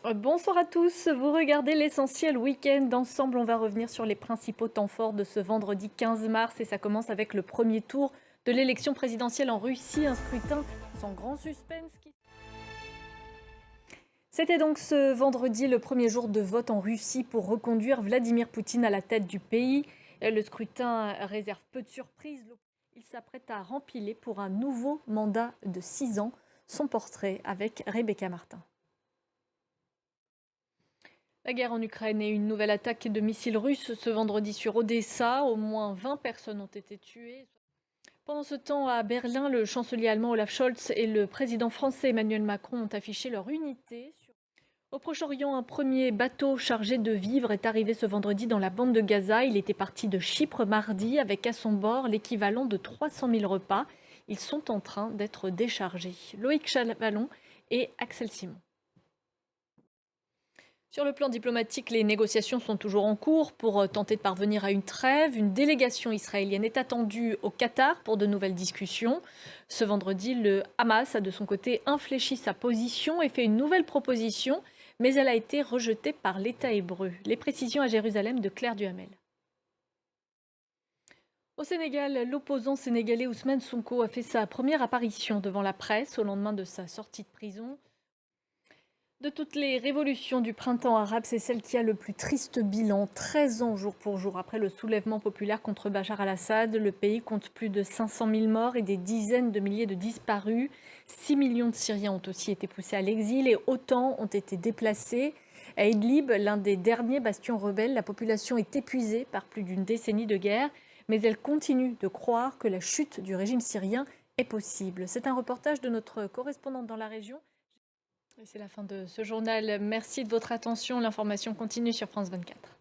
Bonsoir à tous, vous regardez l'essentiel week-end. Ensemble, on va revenir sur les principaux temps forts de ce vendredi 15 mars et ça commence avec le premier tour de l'élection présidentielle en Russie, un scrutin sans grand suspense. C'était donc ce vendredi le premier jour de vote en Russie pour reconduire Vladimir Poutine à la tête du pays. Le scrutin réserve peu de surprises. Il s'apprête à rempiler pour un nouveau mandat de 6 ans. Son portrait avec Rebecca Martin. La guerre en Ukraine et une nouvelle attaque de missiles russes ce vendredi sur Odessa. Au moins 20 personnes ont été tuées. Pendant ce temps, à Berlin, le chancelier allemand Olaf Scholz et le président français Emmanuel Macron ont affiché leur unité. Au Proche-Orient, un premier bateau chargé de vivres est arrivé ce vendredi dans la bande de Gaza. Il était parti de Chypre mardi avec à son bord l'équivalent de 300 000 repas. Ils sont en train d'être déchargés. Loïc Chavalon et Axel Simon. Sur le plan diplomatique, les négociations sont toujours en cours pour tenter de parvenir à une trêve. Une délégation israélienne est attendue au Qatar pour de nouvelles discussions. Ce vendredi, le Hamas a de son côté infléchi sa position et fait une nouvelle proposition, mais elle a été rejetée par l'État hébreu. Les précisions à Jérusalem de Claire Duhamel. Au Sénégal, l'opposant sénégalais Ousmane Sonko a fait sa première apparition devant la presse au lendemain de sa sortie de prison. De toutes les révolutions du printemps arabe, c'est celle qui a le plus triste bilan. 13 ans jour pour jour après le soulèvement populaire contre Bachar al-Assad, le pays compte plus de 500 000 morts et des dizaines de milliers de disparus. 6 millions de Syriens ont aussi été poussés à l'exil et autant ont été déplacés. À Idlib, l'un des derniers bastions rebelles, la population est épuisée par plus d'une décennie de guerre, mais elle continue de croire que la chute du régime syrien est possible. C'est un reportage de notre correspondante dans la région. C'est la fin de ce journal. Merci de votre attention. L'information continue sur France 24.